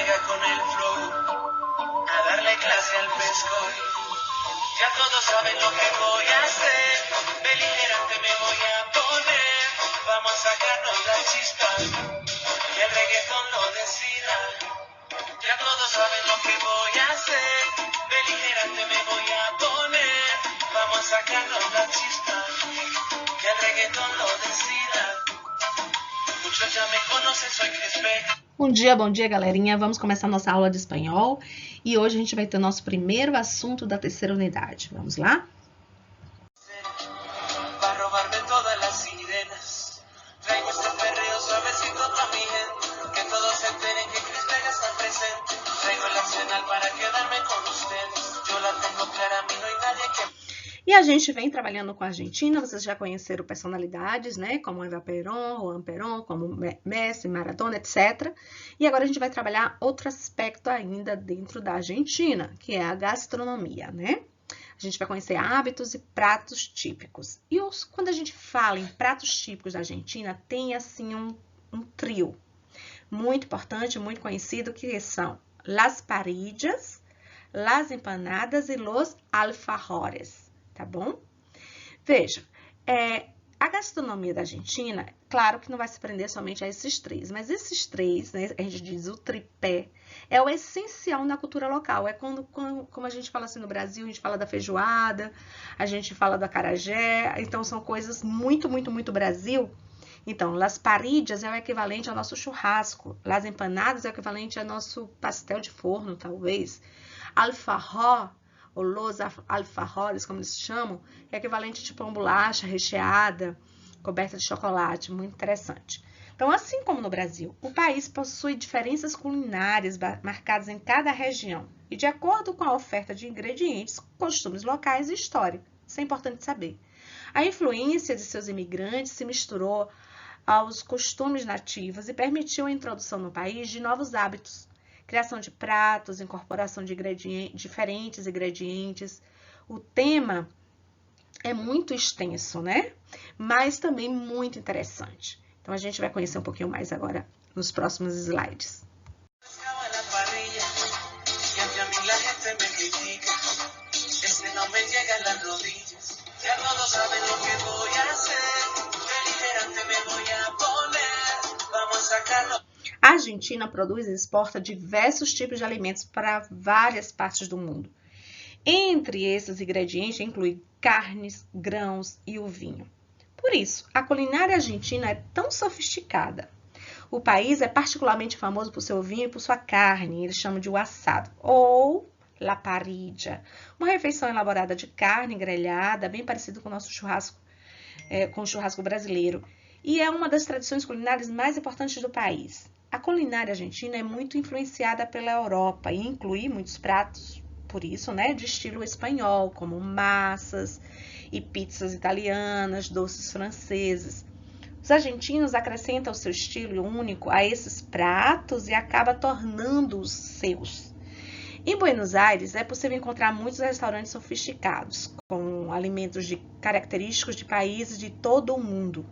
pega con el flow, a darle clase al fresco. Ya todos saben lo que voy a hacer, beligerante me voy a poner. Vamos a sacarnos la chispa, que el reggaetón lo decida. Ya todos saben lo que voy a hacer, beligerante me voy a poner. Vamos a sacarnos la chispa, que el reggaetón lo decida. Muchos ya me conocen, soy Crispé. Bom dia, galerinha. Vamos começar nossa aula de espanhol e hoje a gente vai ter o nosso primeiro assunto da terceira unidade. Vamos lá? Va a robarme todas las sirenas. Traigo este perreo suavecito pa' mi gente, que todos se enteren que Cris Vega está presente. Traigo el arsenal para quedarme con ustedes. Yo la tengo clara, a mí no hay nadie que... E a gente vem trabalhando com a Argentina, vocês já conheceram personalidades, né? Como Eva Perón, Juan Perón, como Messi, Maradona, etc. E agora a gente vai trabalhar outro aspecto ainda dentro da Argentina, que é a gastronomia, né? A gente vai conhecer hábitos e pratos típicos. E quando a gente fala em pratos típicos da Argentina, tem assim um trio muito importante, muito conhecido, que são las parrillas, las empanadas e los alfajores. Tá bom? Veja, a gastronomia da Argentina, claro que não vai se prender somente a esses três, mas esses três, né, a gente diz o tripé, é o essencial na cultura local. É como a gente fala assim no Brasil, a gente fala da feijoada, a gente fala do acarajé, então são coisas muito, muito, muito Brasil. Então, las parrillas é o equivalente ao nosso churrasco, las empanadas é o equivalente ao nosso pastel de forno, talvez. Alfajor, ou los alfajores, como eles chamam, é equivalente tipo a uma bolacha recheada, coberta de chocolate, muito interessante. Então, assim como no Brasil, o país possui diferenças culinárias marcadas em cada região e de acordo com a oferta de ingredientes, costumes locais e história. Isso é importante saber. A influência de seus imigrantes se misturou aos costumes nativos e permitiu a introdução no país de novos hábitos, criação de pratos, incorporação de diferentes ingredientes. O tema é muito extenso, né? Mas também muito interessante. Então, a gente vai conhecer um pouquinho mais agora nos próximos slides. A Argentina produz e exporta diversos tipos de alimentos para várias partes do mundo. Entre esses ingredientes inclui carnes, grãos e o vinho. Por isso, a culinária argentina é tão sofisticada. O país é particularmente famoso por seu vinho e por sua carne, eles chamam de o assado, ou la parrilla, uma refeição elaborada de carne grelhada, bem parecido com o nosso churrasco, com o churrasco brasileiro, e é uma das tradições culinárias mais importantes do país. A culinária argentina é muito influenciada pela Europa e inclui muitos pratos, por isso, né, de estilo espanhol, como massas e pizzas italianas, doces franceses. Os argentinos acrescentam o seu estilo único a esses pratos e acaba tornando-os seus. Em Buenos Aires, é possível encontrar muitos restaurantes sofisticados, com alimentos característicos de países de todo o mundo.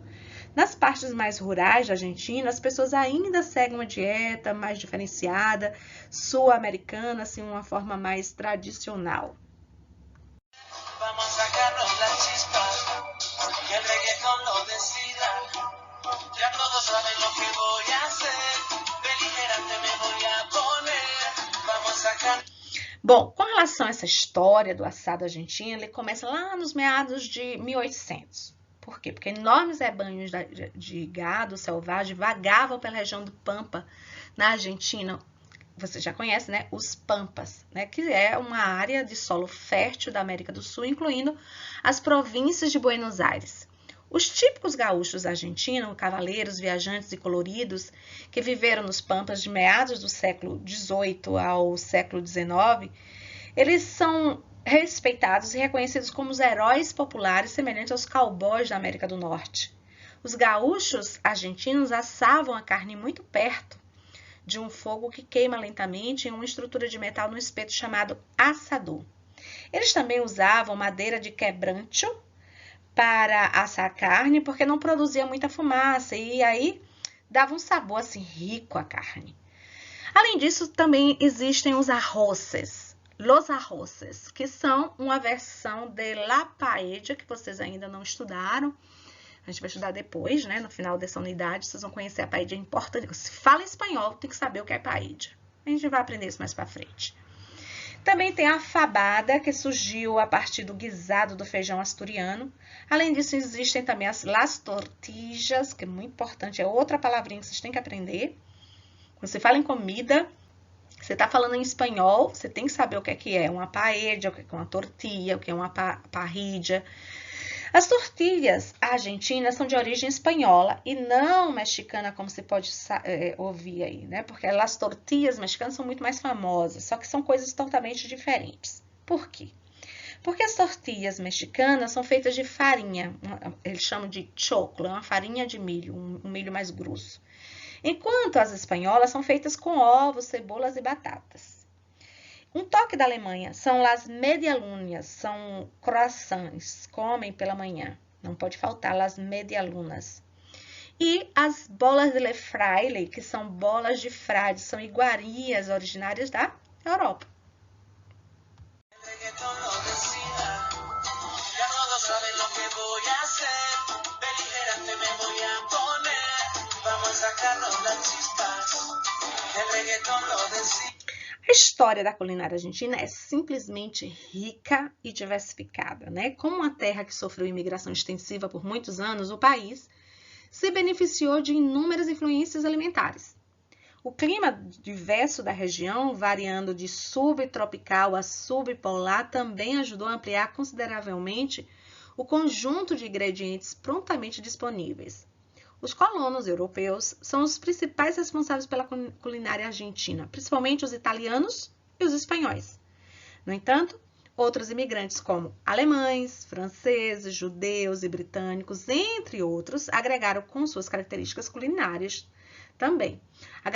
Nas partes mais rurais da Argentina, as pessoas ainda seguem uma dieta mais diferenciada, sul-americana, assim, uma forma mais tradicional. Vamos a sacarnos la chispa, que el reggaetón lo decida. Ya todos saben lo que voy a hacer, beligerante me voy a poner. Vamos a sacar... Bom, com relação a essa história do assado argentino, ele começa lá nos meados de 1800. Por quê? Porque enormes rebanhos de gado selvagem vagavam pela região do Pampa, na Argentina. Você já conhece, né? Os Pampas, né? Que é uma área de solo fértil da América do Sul, incluindo as províncias de Buenos Aires. Os típicos gaúchos argentinos, cavaleiros, viajantes e coloridos, que viveram nos Pampas de meados do século XVIII ao século XIX, eles são respeitados e reconhecidos como os heróis populares semelhantes aos cowboys da América do Norte. Os gaúchos argentinos assavam a carne muito perto de um fogo que queima lentamente em uma estrutura de metal no espeto chamado assador. Eles também usavam madeira de quebrancho para assar a carne, porque não produzia muita fumaça e aí dava um sabor assim rico à carne. Além disso, também existem os arroces. Los arroces, que são uma versão de la paella, que vocês ainda não estudaram. A gente vai estudar depois, né? No final dessa unidade, vocês vão conhecer a paella em português. Se fala espanhol, tem que saber o que é paella. A gente vai aprender isso mais pra frente. Também tem a fabada, que surgiu a partir do guisado do feijão asturiano. Além disso, existem também las tortillas, que é muito importante, é outra palavrinha que vocês têm que aprender. Quando você fala em comida, você está falando em espanhol, você tem que saber o que é uma paella, o que é uma tortilha, o que é uma parrilla. As tortilhas argentinas são de origem espanhola e não mexicana, como você pode ouvir aí, né? Porque as tortilhas mexicanas são muito mais famosas, só que são coisas totalmente diferentes. Por quê? Porque as tortilhas mexicanas são feitas de farinha, eles chamam de choclo, é uma farinha de milho, um milho mais grosso. Enquanto as espanholas são feitas com ovos, cebolas e batatas. Um toque da Alemanha são as medialunas, são croissants, comem pela manhã. Não pode faltar as medialunas. E as bolas de fraile, que são bolas de frade, são iguarias originárias da Europa. A história da culinária argentina é simplesmente rica e diversificada, né? Como uma terra que sofreu imigração extensiva por muitos anos, o país se beneficiou de inúmeras influências alimentares. O clima diverso da região, variando de subtropical a subpolar, também ajudou a ampliar consideravelmente o conjunto de ingredientes prontamente disponíveis. Os colonos europeus são os principais responsáveis pela culinária argentina, principalmente os italianos e os espanhóis. No entanto, outros imigrantes como alemães, franceses, judeus e britânicos, entre outros, agregaram com suas características culinárias também. A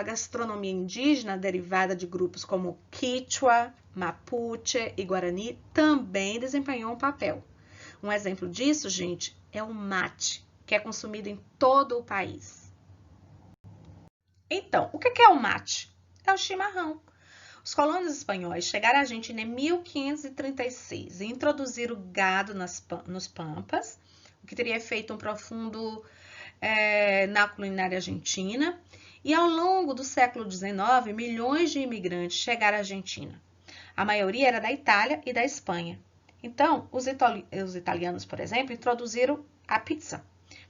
gastronomia indígena, derivada de grupos como Quichua, Mapuche e Guarani, também desempenhou um papel. Um exemplo disso, gente, é o mate, que é consumido em todo o país. Então, o que é o mate? É o chimarrão. Os colonos espanhóis chegaram à Argentina em 1536 e introduziram o gado nos pampas, o que teria feito um profundo na culinária argentina. E ao longo do século XIX, milhões de imigrantes chegaram à Argentina. A maioria era da Itália e da Espanha. Então, os italianos, por exemplo, introduziram a pizza,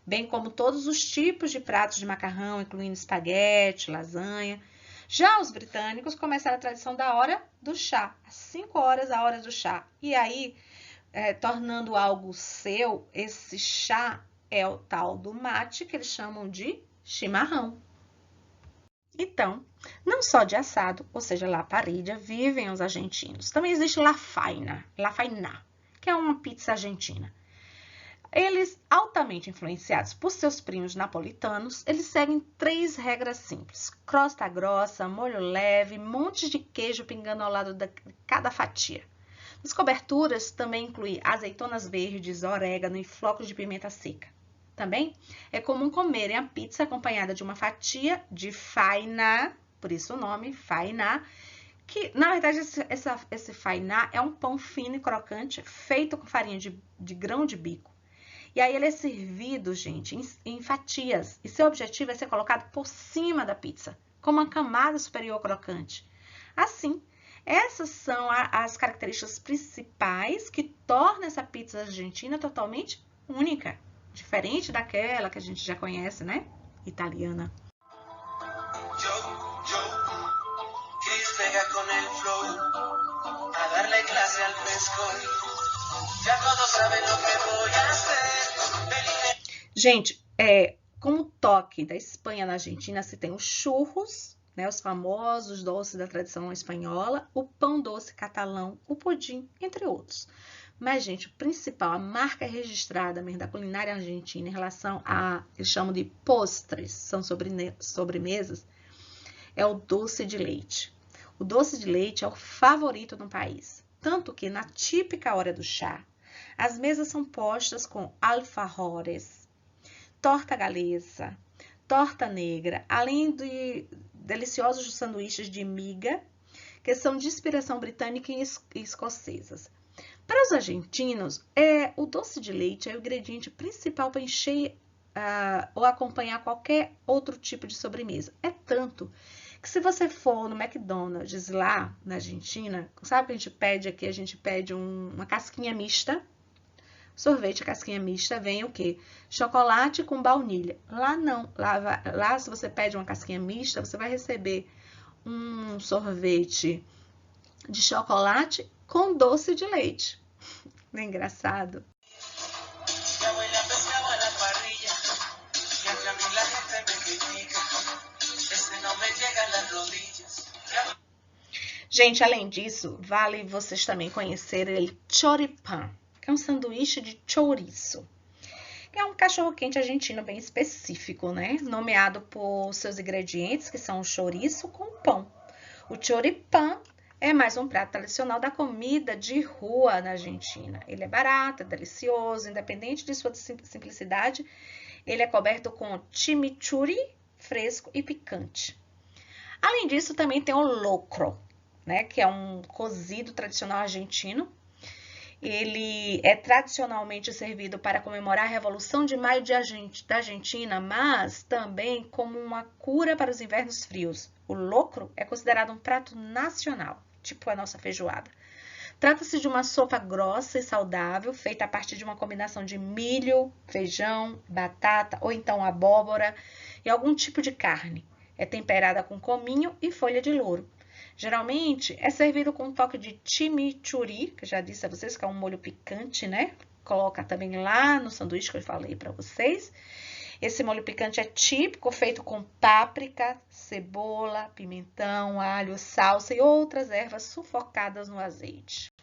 bem como todos os tipos de pratos de macarrão, incluindo espaguete, lasanha. Já os britânicos começaram a tradição da hora do chá, às 5 horas a hora do chá. E aí, tornando algo seu, esse chá é o tal do mate, que eles chamam de chimarrão. Então, não só de assado, ou seja, la parrilla, vivem os argentinos. Também existe la faina, que é uma pizza argentina. Eles, altamente influenciados por seus primos napolitanos, eles seguem 3 regras simples: crosta grossa, molho leve, montes de queijo pingando ao lado de cada fatia. As coberturas também incluem azeitonas verdes, orégano e flocos de pimenta seca. Também é comum comerem a pizza acompanhada de uma fatia de fainá, por isso o nome, fainá, que na verdade esse fainá é um pão fino e crocante feito com farinha de grão de bico. E aí ele é servido, gente, em fatias. E seu objetivo é ser colocado por cima da pizza, com uma camada superior crocante. Assim, essas são as características principais que tornam essa pizza argentina totalmente única. Diferente daquela que a gente já conhece, né? Italiana. Gente, como toque da Espanha na Argentina, se tem os churros, né, os famosos doces da tradição espanhola, o pão doce catalão, o pudim, entre outros. Mas, gente, o principal, a marca registrada mesmo da culinária argentina em relação a, eles chamam de postres, são sobremesas, é o doce de leite. O doce de leite é o favorito no país, tanto que na típica hora do chá, as mesas são postas com alfajores, torta galesa, torta negra, além deliciosos sanduíches de miga, que são de inspiração britânica e escocesas. Para os argentinos, o doce de leite é o ingrediente principal para encher ou acompanhar qualquer outro tipo de sobremesa. É tanto que se você for no McDonald's lá na Argentina, sabe o que a gente pede aqui? A gente pede uma casquinha mista, sorvete, casquinha mista, vem o quê? Chocolate com baunilha. Lá não, lá se você pede uma casquinha mista, você vai receber um sorvete de chocolate com doce de leite. Não é engraçado? Gente, além disso, vale vocês também conhecerem o choripán, que é um sanduíche de chouriço. É um cachorro-quente argentino bem específico, né? Nomeado por seus ingredientes, que são o chouriço com pão. O choripán é mais um prato tradicional da comida de rua na Argentina. Ele é barato, é delicioso, independente de sua simplicidade. Ele é coberto com chimichurri fresco e picante. Além disso, também tem o locro, né, que é um cozido tradicional argentino. Ele é tradicionalmente servido para comemorar a Revolução de Maio da Argentina, mas também como uma cura para os invernos frios. O locro é considerado um prato nacional, tipo a nossa feijoada. Trata-se de uma sopa grossa e saudável, feita a partir de uma combinação de milho, feijão, batata ou então abóbora e algum tipo de carne. É temperada com cominho e folha de louro. Geralmente é servido com um toque de chimichurri, que já disse a vocês que é um molho picante, né? Coloca também lá no sanduíche que eu falei para vocês. Esse molho picante é típico, feito com páprica, cebola, pimentão, alho, salsa e outras ervas sufocadas no azeite.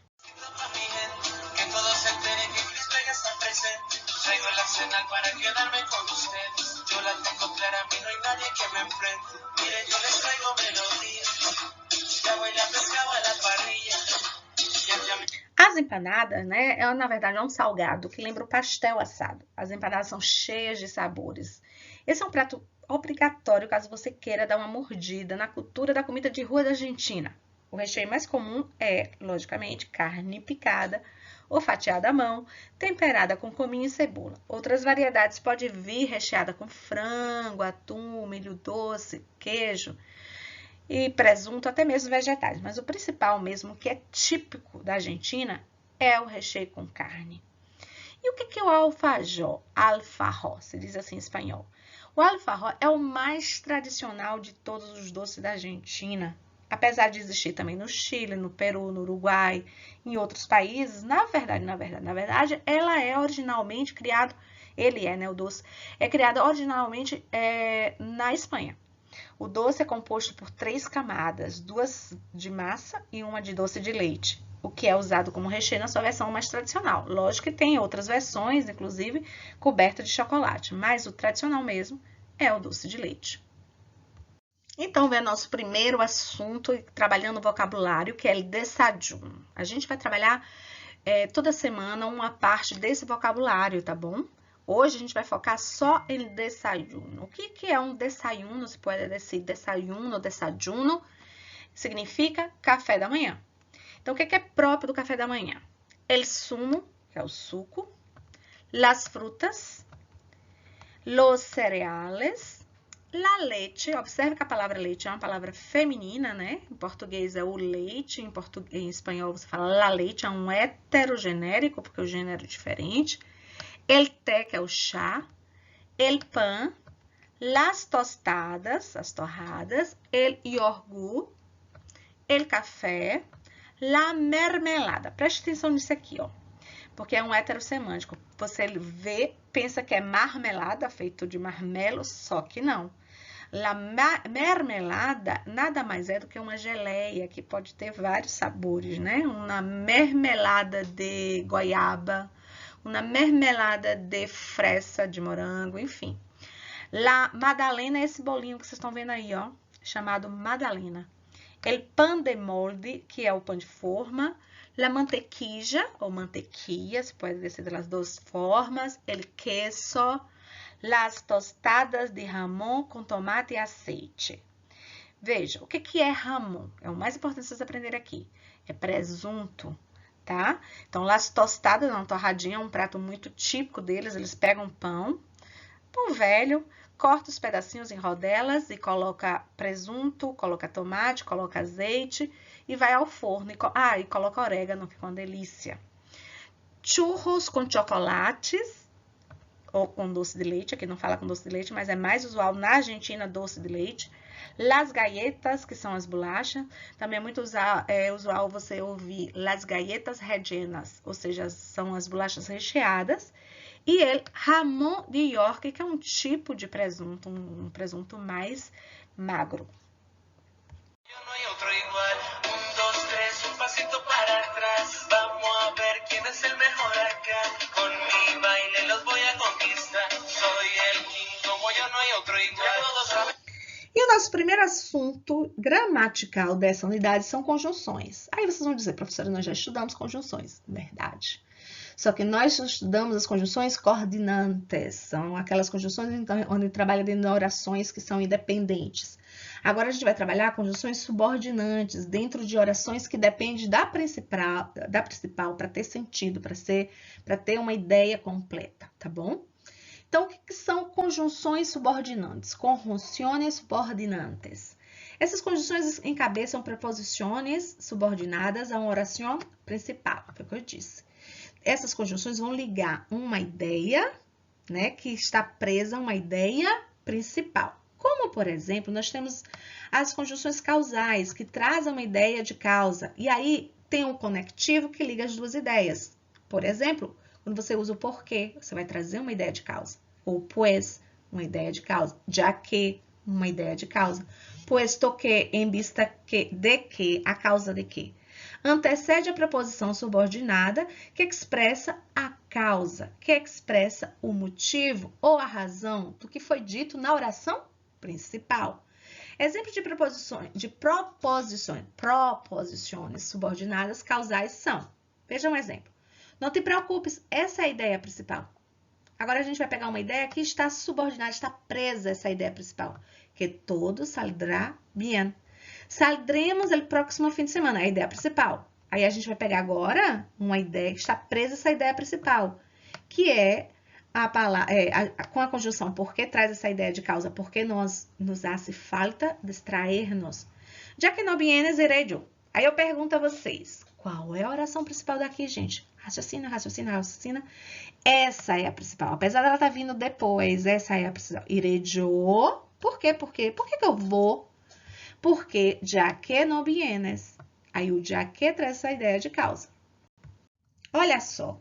As empanadas, né, na verdade é um salgado que lembra o pastel assado. As empanadas são cheias de sabores. Esse é um prato obrigatório caso você queira dar uma mordida na cultura da comida de rua da Argentina. O recheio mais comum é, logicamente, carne picada ou fatiada à mão, temperada com cominho e cebola. Outras variedades podem vir recheada com frango, atum, milho doce, queijo e presunto, até mesmo vegetais. Mas o principal mesmo, que é típico da Argentina, é o recheio com carne. E o que é o alfajor? Alfajor, se diz assim em espanhol. O alfajor é o mais tradicional de todos os doces da Argentina. Apesar de existir também no Chile, no Peru, no Uruguai, em outros países, na verdade, ela é originalmente criado, o doce, é criado originalmente na Espanha. O doce é composto por 3 camadas, 2 de massa e uma de doce de leite, o que é usado como recheio na sua versão mais tradicional. Lógico que tem outras versões, inclusive coberta de chocolate, mas o tradicional mesmo é o doce de leite. Então, vem nosso primeiro assunto, trabalhando o vocabulário, que é o desayuno. A gente vai trabalhar toda semana uma parte desse vocabulário, tá bom? Hoje a gente vai focar só em desayuno. O que é um desayuno? Se pode dizer desayuno, significa café da manhã. Então, o que é próprio do café da manhã? El zumo, que é o suco, las frutas, los cereales, la leite. Observe que a palavra leite é uma palavra feminina, né? Em português é o leite, em espanhol você fala la leite, é um heterogenérico, porque o gênero é diferente. El té, que é o chá, el pan, las tostadas, as torradas, el iogurte, el café, la mermelada. Preste atenção nisso aqui, ó, porque é um heterossemântico. Você vê, pensa que é marmelada, feito de marmelo, só que não. La mermelada nada mais é do que uma geleia, que pode ter vários sabores, né? Uma mermelada de goiaba, uma mermelada de fresa, de morango, enfim. La Madalena é esse bolinho que vocês estão vendo aí, ó, chamado Madalena. El pan de molde, que é o pão de forma. La mantequilla, ou mantequilla, se pode dizer das duas formas. El queso. Las tostadas de jamón com tomate e aceite. Veja, o que é jamón? É o mais importante vocês aprenderem aqui. É presunto, tá? Então, las tostadas, uma torradinha, é um prato muito típico deles. Eles pegam pão velho, corta os pedacinhos em rodelas e coloca presunto, coloca tomate, coloca azeite e vai ao forno. E coloca orégano, fica uma delícia. Churros com chocolates ou com doce de leite. Aqui não fala com doce de leite, mas é mais usual na Argentina doce de leite. Las galletas, que são as bolachas. Também é muito usual você ouvir las galletas rellenas, ou seja, são as bolachas recheadas. E ele, jamón de York, que é um tipo de presunto, um presunto mais magro. No hay otro igual. 1, 2, 3, un pasito para atrás. Vamos a ver quién es el mejor acá. Con mi baile los voy a conquistar. Soy el king, como yo no hay otro igual. Todos saben. E o nosso primeiro assunto gramatical dessa unidade são conjunções. Aí vocês vão dizer, professora, nós já estudamos conjunções. Verdade. Só que nós estudamos as conjunções coordinantes, são aquelas conjunções onde trabalha dentro de orações que são independentes. Agora a gente vai trabalhar conjunções subordinantes, dentro de orações que dependem da principal para ter sentido, para ter uma ideia completa, tá bom? Então, o que são conjunções subordinantes? Conjunciones subordinantes. Essas conjunções encabeçam preposições subordinadas a uma oração principal, foi o que eu disse. Essas conjunções vão ligar uma ideia, né, que está presa a uma ideia principal. Como, por exemplo, nós temos as conjunções causais, que trazem uma ideia de causa. E aí, tem um conectivo que liga as duas ideias. Por exemplo, quando você usa o porquê, você vai trazer uma ideia de causa. Ou pues, uma ideia de causa. Já que, uma ideia de causa. Puesto que, em vista de que, a causa de que. Antecede a preposição subordinada que expressa a causa, que expressa o motivo ou a razão do que foi dito na oração principal. Exemplo de proposições subordinadas causais são, veja um exemplo. Não te preocupes, essa é a ideia principal. Agora a gente vai pegar uma ideia que está subordinada, está presa a essa ideia principal, que todo saldrá bien. Saldremos no próximo fim de semana, é a ideia principal. Aí a gente vai pegar agora uma ideia que está presa a essa ideia principal, que é a palavra, com a conjunção porque traz essa ideia de causa, porque nos hace falta distrair-nos. Já que no vienes, iré yo. Aí eu pergunto a vocês, qual é a oração principal daqui, gente? Raciocina, raciocina, raciocina. Essa é a principal. Apesar dela estar vindo depois, essa é a principal. Iré yo. Por quê? Por quê? Por que eu vou? Porque já que no vienes. Aí o já que traz essa ideia de causa. Olha só.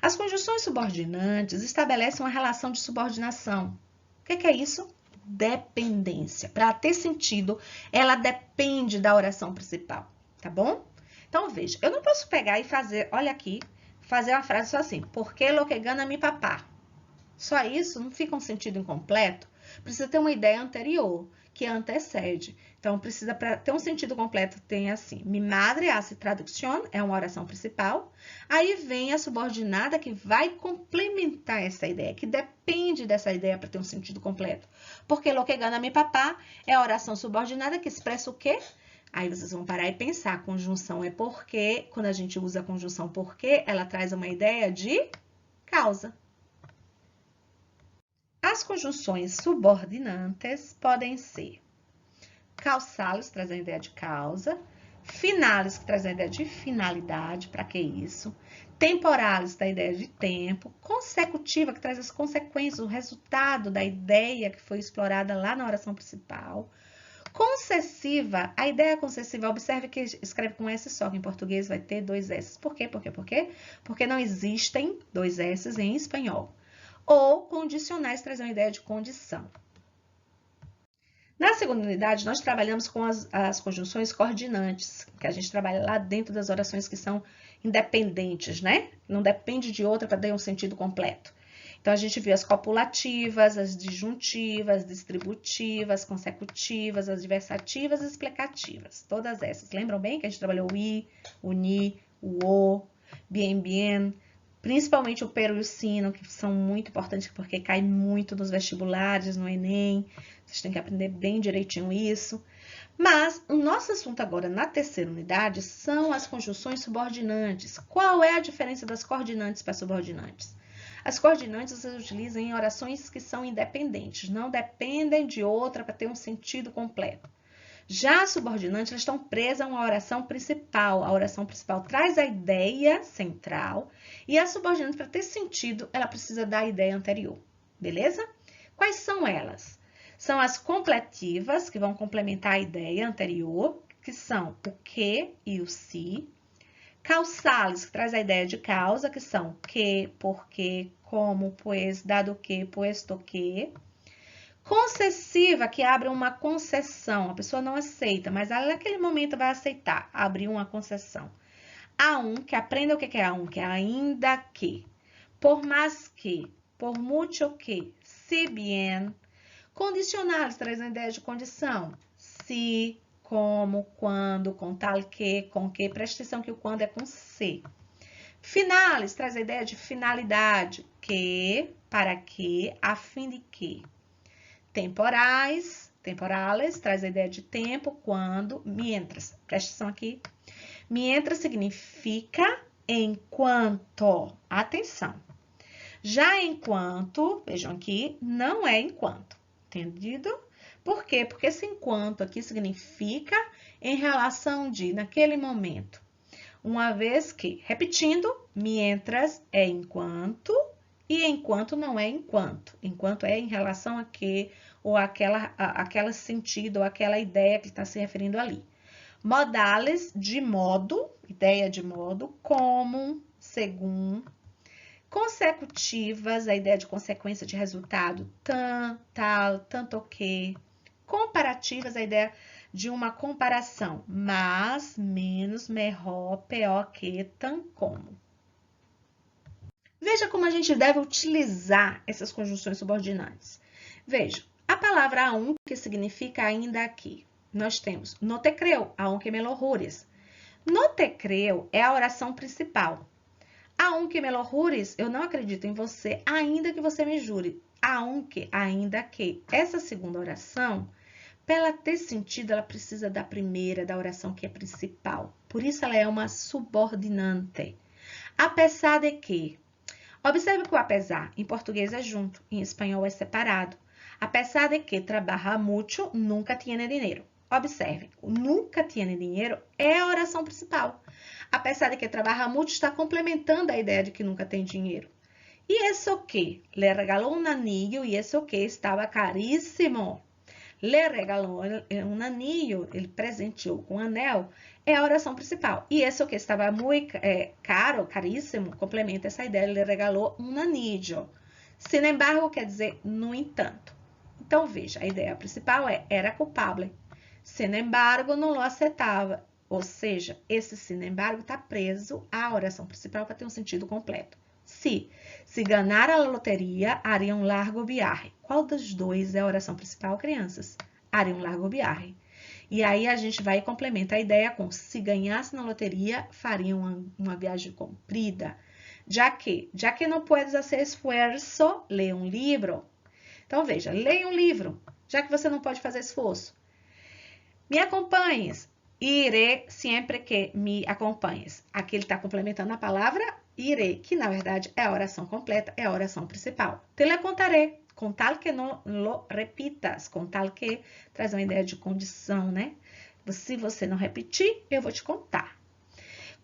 As conjunções subordinantes estabelecem uma relação de subordinação. O que é isso? Dependência. Para ter sentido, ela depende da oração principal, tá bom? Então, veja, eu não posso pegar e fazer, olha aqui, fazer uma frase só assim, porque lo que gana mi papá. Só isso não fica um sentido incompleto? Precisa ter uma ideia anterior, que antecede. Então, precisa, para ter um sentido completo, tem assim, mi madre hace traducción, é uma oração principal. Aí vem a subordinada que vai complementar essa ideia, que depende dessa ideia para ter um sentido completo. Porque lo que gana mi papá é a oração subordinada que expressa o quê? Aí vocês vão parar e pensar, a conjunção é porque, quando a gente usa a conjunção porque, ela traz uma ideia de causa. As conjunções subordinantes podem ser causales, que traz a ideia de causa, finales, que traz a ideia de finalidade, para que isso, temporales, da ideia de tempo, consecutiva, que traz as consequências, o resultado da ideia que foi explorada lá na oração principal, concessiva, a ideia concessiva, observe que escreve com S só, que em português vai ter 2 S. Por quê? Porque não existem 2 S em espanhol. Ou condicionais, traz uma ideia de condição. Na segunda unidade, nós trabalhamos com as conjunções coordinantes, que a gente trabalha lá dentro das orações que são independentes, né? Não depende de outra para dar um sentido completo. Então, a gente viu as copulativas, as disjuntivas, distributivas, consecutivas, adversativas e explicativas. Todas essas. Lembram bem que a gente trabalhou o i, o ni, o, bien, bien, principalmente o pero e o sino, que são muito importantes porque cai muito nos vestibulares, no Enem. Vocês têm que aprender bem direitinho isso. Mas o nosso assunto agora na terceira unidade são as conjunções subordinantes. Qual é a diferença das coordenantes para subordinantes? As coordenantes vocês utilizam em orações que são independentes, não dependem de outra para ter um sentido completo. Já as subordinantes, elas estão presas a uma oração principal. A oração principal traz a ideia central e a subordinante, para ter sentido, ela precisa da ideia anterior. Beleza? Quais são elas? São as completivas, que vão complementar a ideia anterior, que são o que e o se. Causales, que traz a ideia de causa, que são que, porque, como, pois, dado que, posto que. Concessiva, que abre uma concessão. A pessoa não aceita, mas ela naquele momento vai aceitar, abrir uma concessão. A um, que aprenda o que é a um, que é ainda que. Por mais que, por mucho que, si bien. Condicionais, traz a ideia de condição. Se, como, quando, com tal que, com que. Presta atenção que o quando é com se. Finales, traz a ideia de finalidade. Que, para que, a fim de que. Temporales, traz a ideia de tempo, quando, mientras. Presta atenção aqui. Mientras significa enquanto. Atenção. Já enquanto, vejam aqui, não é enquanto. Entendido? Por quê? Porque esse enquanto aqui significa em relação de, naquele momento. Uma vez que, repetindo, mientras é enquanto e enquanto não é enquanto. Enquanto é em relação a que ou aquela sentido ou aquela ideia que está se referindo ali. Modales, de modo, ideia de modo, como, segundo. Consecutivas, a ideia de consequência de resultado, tan, tal, tanto que. Comparativas, a ideia de uma comparação, mais, menos, melhor, pior que, tan, como. Veja como a gente deve utilizar essas conjunções subordinantes. Veja, a palavra aún, que significa ainda aqui. Nós temos no te creo, aunque me lo jures. No te creo é a oração principal. Aunque me lo jures, eu não acredito em você, ainda que você me jure. Aunque, ainda que. Essa segunda oração, para ela ter sentido, ela precisa da primeira, da oração que é principal. Por isso, ela é uma subordinante. Apesar de que. Observe que o apesar em português é junto, em espanhol é separado. Apesar de que trabaja mucho, nunca tiene dinheiro. Observe, o nunca tiene dinheiro é a oração principal. Apesar de que trabaja mucho, está complementando a ideia de que nunca tem dinheiro. E isso que? Le regalou um anillo e isso que estava caríssimo. Le regalou um anillo, ele presenteou com um anel, é a oração principal. E isso que estava muito caro, caríssimo, complementa essa ideia, le regalou um anillo. Sin embargo, quer dizer, no entanto. Então, veja, a ideia principal é, era culpável. Sin embargo, não lo aceitava. Ou seja, esse sin embargo está preso à oração principal para ter um sentido completo. Se ganhar a loteria, haria um largo viaje. Qual dos dois é a oração principal, crianças? Haria um largo viaje. E aí a gente vai e complementa a ideia com se ganhasse na loteria, faria uma viagem comprida. Já que não puedes fazer esforço, leia um livro. Então, veja, leia um livro, já que você não pode fazer esforço. Me acompanhes. Iré sempre que me acompanhes. Aqui ele está complementando a palavra iré, que na verdade é a oração completa, é a oração principal. Te le contaré, com tal que não lo repitas, com tal que traz uma ideia de condição, né? Se você não repetir, eu vou te contar.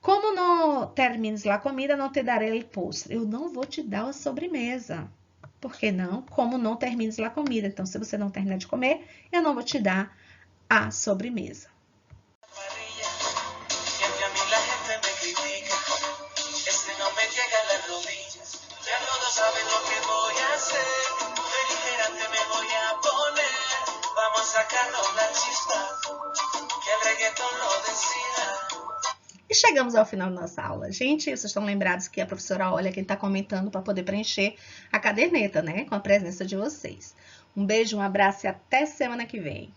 Como não termines a comida, não te darei o postre. Eu não vou te dar a sobremesa. Por que não? Como não termines a comida. Então, se você não terminar de comer, eu não vou te dar a sobremesa. E chegamos ao final da nossa aula. Gente, vocês estão lembrados que a professora olha quem está comentando para poder preencher a caderneta, né? Com a presença de vocês. Um beijo, um abraço e até semana que vem.